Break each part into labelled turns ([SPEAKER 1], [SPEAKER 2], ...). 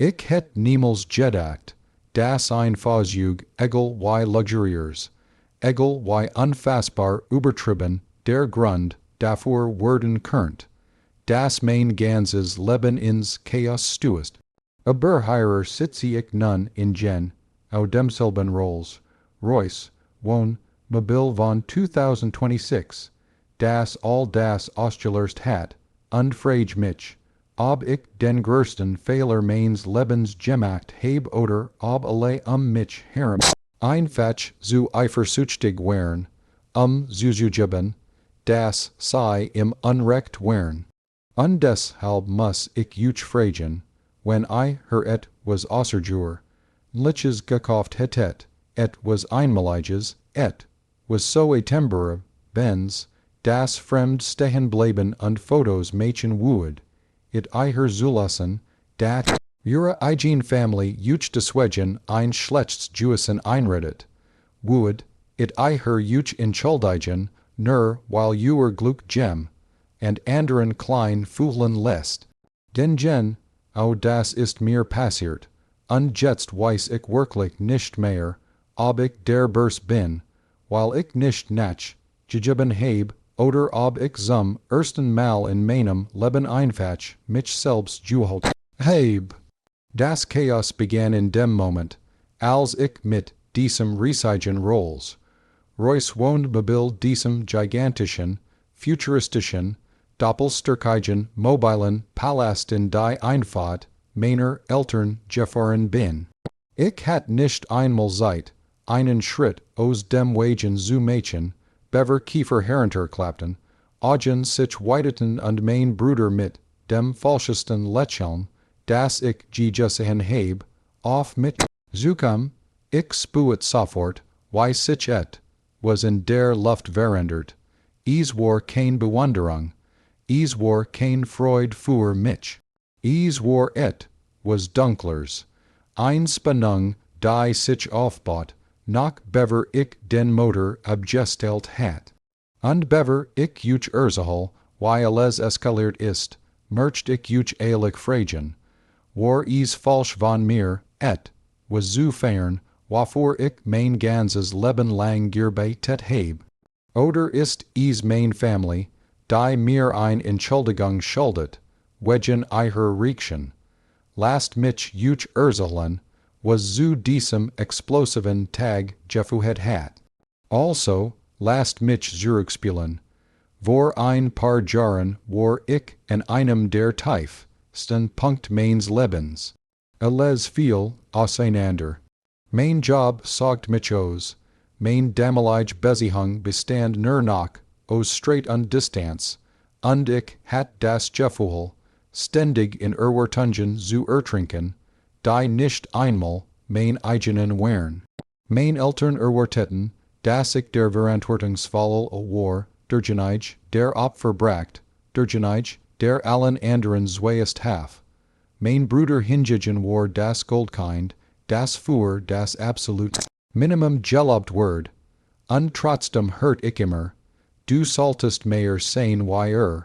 [SPEAKER 1] Ich het niemals gedacht, dass ein Fahrzeug, egal wie luxuriös, egal wie unfassbar übertrieben, der Grund dafür werden könnte, dass mein ganzes Leben ins Chaos stößt. Aber hier sitze ich nun in au demselben Rolls-Royce Mobil von 2026, das all das ausgelöst hat, und frage mich, ob ich den größten Fehler meines Lebens gemacht habe oder ob alle mich herum einfach so eifersüchtig wären, zuzugeben, dass sie im Unrecht wären. Und deshalb muss ich euch fragen, wenn ich etwas außerjur, liches gekauft hättet, etwas einmaliges, was so temporär, Benz, das fremd stehen bleiben und Fotos machen würde, ihr zulassen, dat ihre eigene Familie euch deswegen ein schlechtes Gewissen einredet, würde, euch entschuldigen, nur weil ihr Glück and anderen klein fühlen lässt. Denn das ist mir passiert, und jetzt weiß ich wirklich nicht mehr, ob ich der Börs bin, weil ich nicht gegeben habe, oder ob ich zum ersten Mal in meinem Leben einfach mich selbst geholt habe. Das Chaos begann in dem Moment, als ich mit diesem riesigen Rolls-Royce-Mobil, diesem gigantischen, futuristischen, doppelstöckigen, mobilen Palast in die Einfahrt meiner Eltern gefahren bin. Ich hatte nicht einmal Zeit, einen Schritt aus dem Wagen zu machen, bever Kiefer herunterklappten, Augen sich weiteten und mein Bruder mit dem falschesten Lächeln, das ich gesehen habe, auf mich zukam. Ich spürt sofort, wie sich was in der Luft verändert. Es war kein Bewunderung, es war kein Freude für mich. Es war was dunklers, ein Spannung, die sich aufbaut, nach bever ich den Motor abgestellt hat. Und bever ich euch erzähle, wie alles eskaliert ist, möcht ich euch ehrlich fragen, war es falsch von mir, was so fern, wofür ich mein ganzes Leben lang gearbeitet habe? Oder ist es mein Familie, die mir ein Entschuldigung schuldet, wegen ihrer Reaktion? Lasst mich euch erzählen, was zu diesem explosiven Tag geführt hat. Also, lasst mich zurückspielen. Vor ein paar Jahren war ich in einem der tiefsten Punkt meines Lebens. Alles fiel auseinander. Mein Job sagt mich aus. Mein damalige Beziehung bestand nur noch aus Streit und Distanz, und ich hatte das Gefühl, ständig in Erwartungen zu ertrinken, die nicht einmal mein eigenen wären. Mein Eltern erwarteten, dass ich der verantwortungsvolle war, derjenige, der Opfer bracht, derjenige, der allen anderen zuerst half. Mein Bruder hingegen war das Goldkind, das für das absolute Minimum gelobt wird, und trotzdem hört ich immer, du solltest mehr sein wie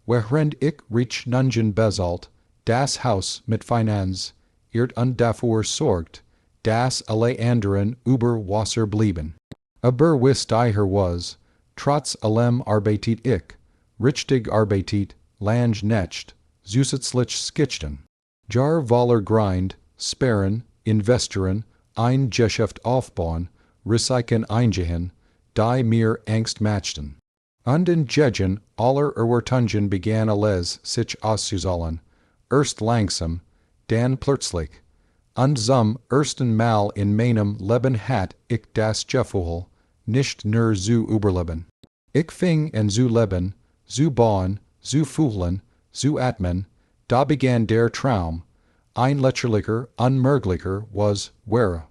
[SPEAKER 1] während ich reich nungen bezahlt, das Haus mit Finanz, und dafür sorgt, dass alle anderen über Wasser blieben. Aber wisst ihr was, trotz allem arbeitet ich, richtig arbeitet, lang nicht, zusätzlich skitchten. Jar voller Grind, sparen, investieren, ein Geschäft aufbauen, Risiken eingehen, die mir Angst machten. Und in Gegen aller Erwartungen begann alles sich auszuzahlen, erst langsam, dann plötzlich. Und zum ersten Mal in meinem Leben hat ich das Gefühl, nicht nur zu überleben. Ich fing an zu leben, zu bauen, zu fühlen, zu atmen, da begann der Traum. Ein lächerlicher, unmöglicher was wahre.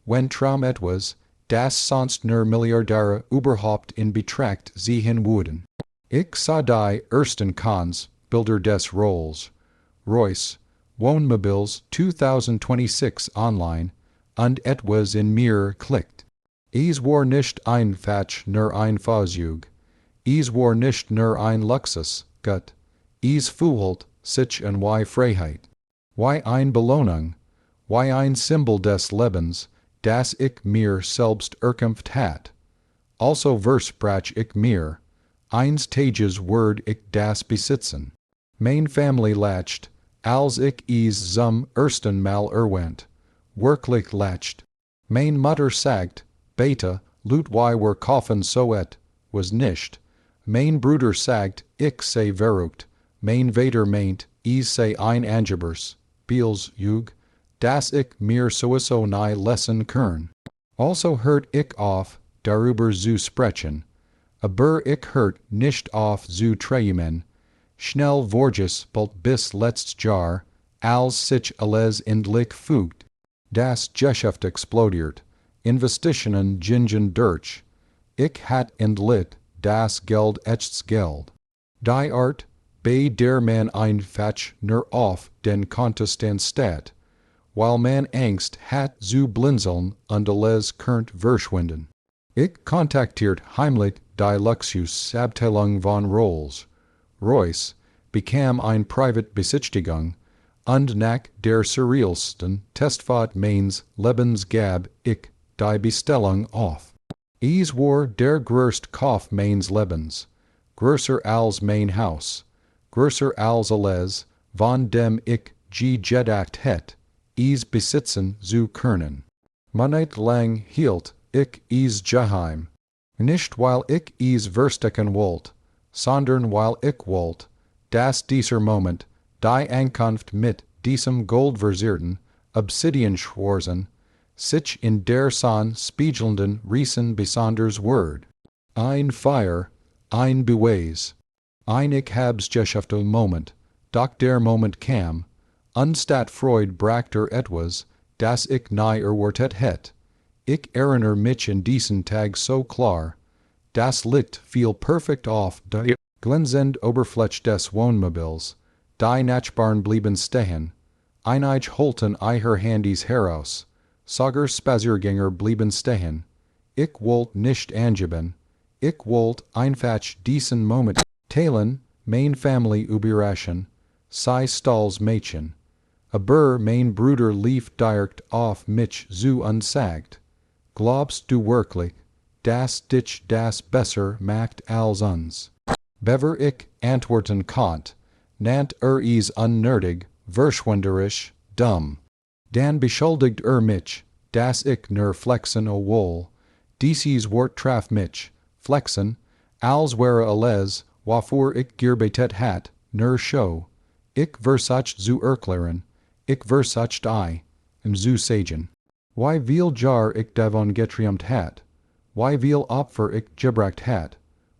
[SPEAKER 1] Wenn Traum etwas, das sonst nur Milliardäre überhaupt in Betracht ziehen würden. Ich sah die ersten Bilder des Rolls-Royce Motorhomes 2026 online, und etwas in mir klickt. Es war nicht einfach nur ein Fahrzeug. Es war nicht nur ein Luxus, es fühlt sich an wie Freiheit. Wie ein Belohnung, wie ein Symbol des Lebens, das ich mir selbst erkämpft hat. Also versprach ich mir, eins Tages Word ich das besitzen. Mein Family lacht, als ich es zum ersten Mal erwähnt, wirklich lacht. Mein Mutter sagt, Beta, Lut wie wir kaufen soet, was nicht. Mein Bruder sagt, ich sei verrückt. Mein Vater meint, es sei ein Angebers, Beals Jug, das ich mir sowieso nie lassen können. Also hört ich auf, darüber zu sprechen, aber ich hört nicht auf zu träumen. Schnell vorges bald bis letztes Jahr, als sich alles endlich fügt. Das Geschäft explodiert, Investitionen gingen durch. Ich hat endlich das Geld echts Geld. Die Art, bei der man einfach nur auf den Kontostand steht, weil man Angst hat zu blinzeln und alles könnt verschwinden. Ich kontaktiert heimlich die Luxus-Abteilung von Rolls-Royce, bekam eine Privatbesichtigung, und nach der surrealsten Testfahrt meines Lebens gab ich die Bestellung auf. Es war der größte Kauf meines Lebens, größer als mein Haus, größer als alles, von dem ich gedacht hätte, es besitzen zu können. Nicht lang hielt ich es geheim, nicht weil ich es verstecken wollte, sondern weil ich wollte, dass dieser Moment, die Ankunft mit diesem goldversierten Obsidianschwarzen, sich in der Sonne spiegelnden Riesen besonders Word. Ein Feier, ein Beweis, ein ich hab's geschäfte Moment, doch der Moment kam, anstatt Freud brachte etwas, das ich nie erwartet hätte. Ich erinnere mich in diesen Tag so klar, das Licht fiel perfekt auf die glänzende Oberfläche des Wohnmobils, die Nachbarn blieben stehen, einige holten ihre Handys heraus, sogar Spaziergänger blieben stehen. Ich wollte nicht angeben, ich wollte einfach diesen Moment teilen, mein Family überraschen, sei stolz Mädchen. Aber mein Bruder lief direkt auf mich zu und sagt, glaubst du wirklich, dass dich das besser macht als uns? Bever ich antworten konnt, nannt es unnötig, verschwenderisch, dumm. Dann beschuldigt mich, dass ich nur flexen wohl. Dieses Wort traf mich, flexen, als wäre alles, wofür ich gearbeitet hat, nur Show. Ich versach zu erklären, ich versagt zu sagen. Wie viel Jar ich davon geträumt hat, wie viel Opfer ich gebracht hat,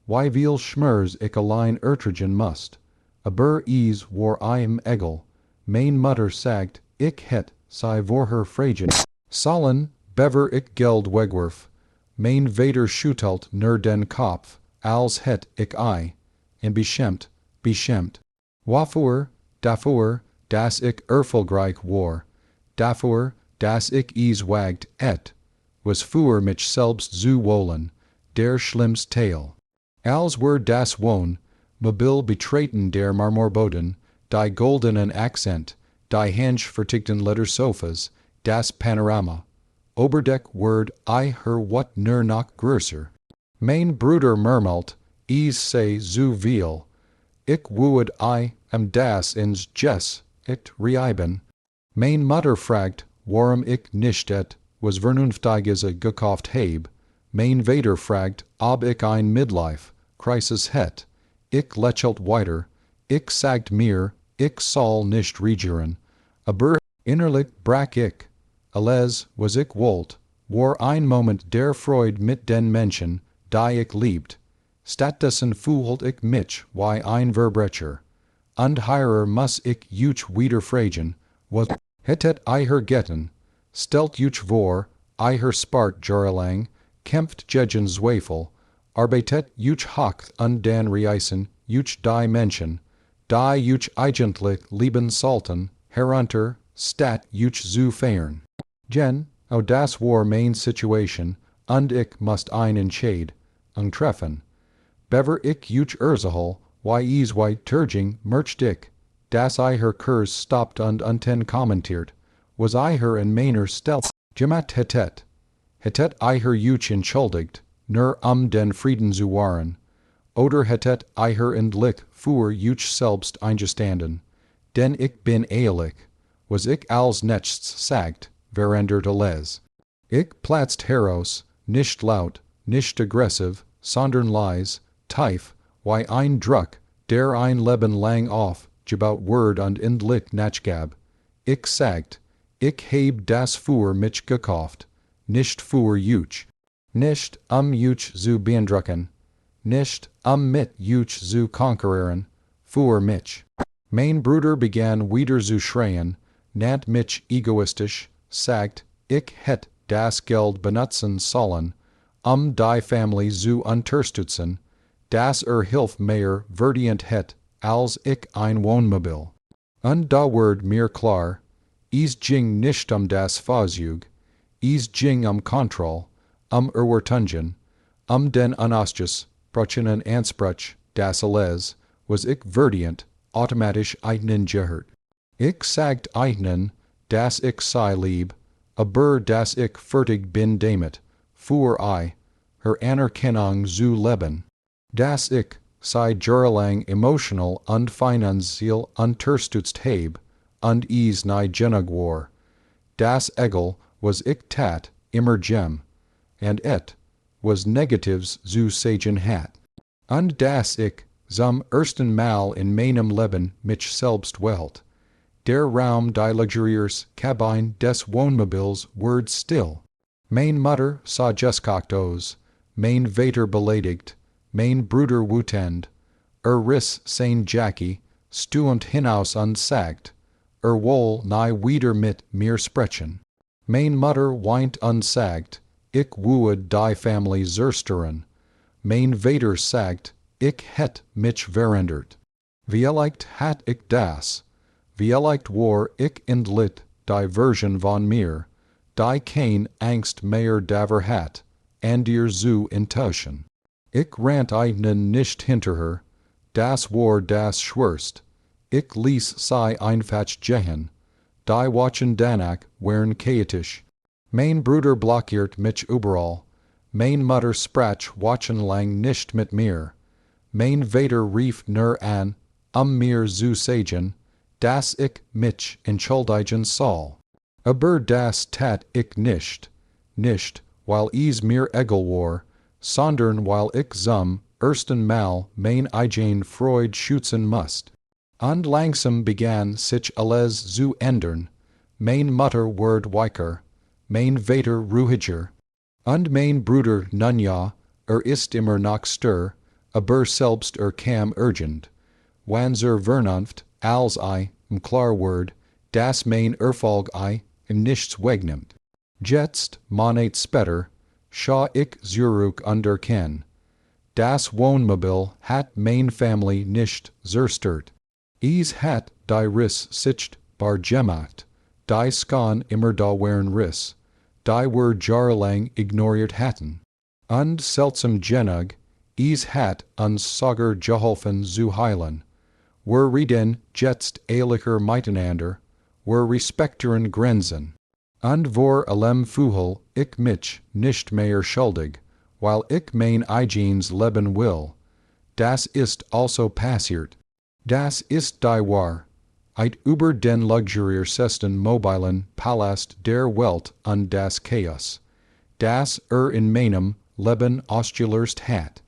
[SPEAKER 1] wie viel Schmerz ich allein ertragen musst. Aber es war ihm egal. Mein Mutter sagt, ich hätte, sei vorher fragen sollen, bever ich Geld wegwerf. Mein Vater schüttelt nur den Kopf, als hätt ich und beschämt. Wofür, dafür, dass ich erfolgreich war, dafür, dass ich es wagt was für mich selbst zu wollen, der schlimmste Teil. Als wir das Wohnmobil betreten der Marmorboden, die goldenen Akzent, die handfertigten Ledersofas, das Panorama. Oberdeck word what nur noch größer. Mein Bruder murmelt, es sei zu viel. Ich wued das ins echt reiben. Mein Mutter fragt, warum ich nicht was Vernunftiges gekauft heb. Mein Vater fragt, ob ich ein Midlife-Crisis het. Ich lächelt weiter. Ich sagt mir, ich soll nicht regieren. Aber innerlich brach ich. Alles, was ich wollte, war ein Moment der Freude mit den Menschen, die ich liebt. Stattdessen fühlt ich mich wie ein Verbrecher. Und hierer muss ich euch wieder fragen, was hättet ihr getan? Stellt euch vor, ihr spart jahrelang, kämpft gegen Zweifel, arbeitet euch hoch und dann reisen euch die Menschen, die euch eigentlich lieben sollten, herunter, statt euch zu feiern. Das war meine Situation, und ich musste einen Entscheid treffen. Bever ich euch erzähl, wie es wie Turging mercht ich, das I her Kurs stopped und unten kommentiert, was I her in meiner Stelz, gemat hetet I her Juch entschuldigt, nur den Frieden zu wahren, oder hetet I her Lick für Juch selbst eingestanden, denn ich bin ehrlich, was ich als nächsts sagt, verändert alles. Ich platzt heraus, nicht laut, nicht aggressiv, sondern leis, tief, wie ein Druck, der ein Leben lang auf, gebaut Word und Lick nachgab. Ich sagt, ich heb das für mich gekauft, nicht für Juch. Nicht Juch zu beeindrucken, nicht mit Juch zu konkurrieren, für mich. Mein Bruder begann wieder zu schreien, nannt mich egoistisch, sagt, ich hätt das Geld benutzen sollen, die Familie zu unterstützen, das Hilf mehr verdient hätt, als ich ein Wohnmobil. Und da ward mir klar, es ging nicht das Fahrzeug, es ging Kontroll, Erwertungen, den Anastus, Brüchen Ansprüch, das alles, was ich verdient, automatisch eignen gehört. Ich sagt eignen, dass ich sei lieb, aber dass ich fertig bin damit, für I, her Anerkennung zu leben. Dass ich, sei jahrelang emotional und finanziell unterstützt heb, und is nie genug war. Das Egel, was ich tat, immer gem, and et, was negatives zu sagen hat. Und dass ich, zum ersten Mal in meinem Leben mich selbst welt. Der Raum die Luxuriers Cabine des Wohnmobils ward still. Mein Mutter sah geskaktos, mein Vater beleidigt, mein Bruder wütend, riss sein Jackie, stuend hinaus und sagt, wohl nie wieder mit mir sprechen. Mein Mutter weint und sagt, ich would die Familie zersteren. Mein Vater sagt, ich hätt mich verändert. Vielleicht hat ich das. Vielleicht war ich Lit die Version von mir, die kein Angst mehr daver hat, and ihr zu enttäuschen. Ich rannte eignen nicht hinter her, das war das Schwerst. Ich ließ sie einfach gehen. Die watchen danach waren chaotisch. Mein Bruder blockiert mich überall. Mein Mutter sprach wochenlang nicht mit mir. Mein Vater rief nur an, mir zu sagen, dass ich mich entschuldigen soll. Aber das tat ich nicht, weil es mir egal war, sondern weil ich zum ersten Mal mein eigen Freude schützen musste. Und langsam begann sich alles zu ändern. Mein Mutter ward weicher, mein Vater ruhiger, und mein Bruder nun ja, ist immer noch stör, aber selbst kam urgent. Wann Vernunft, als I, klar word, das mein Erfolg I, nichts wegnimmt. Jetzt, Monat später, schau ich zurück ken. Das Wohnmobil hat mein Familie nicht zerstört. Es hat die Riss sichtbar gemacht, die Skan immer da waren Riss, die wir jahrelang ignoriert hatten. Und seltsam genug, es hat uns sogar geholfen zu heilen. Wir reden jetzt ehrlicher miteinander, wir respektieren Grenzen. Und vor allem fühl ich mich nicht mehr schuldig, weil ich mein eigenes Leben will. Das ist also passiert. Das ist die Wahr. Über den luxuriersesten mobilen Palast der Welt und das Chaos, das in meinem Leben ausgelöst hat.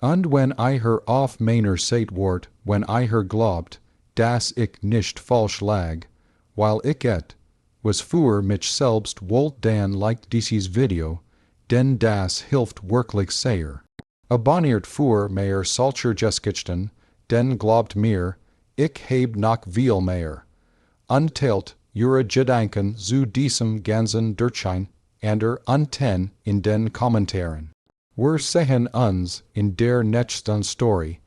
[SPEAKER 1] Und wenn I her auf meiner Seite ward, wenn I her glaubt, dass ich nicht falsch lag, weil ich was für mich selbst wollt dann like dieses Video, denn das hilft wirklich sehr. Abonniert für mehr solcher Geschichten, denn glaubt mir, ich heb noch viel mehr. Unteilt ihre Gedanken zu diesem ganzen Durchschein unten in den Kommentaren. Wir sehen uns in der nächsten Story.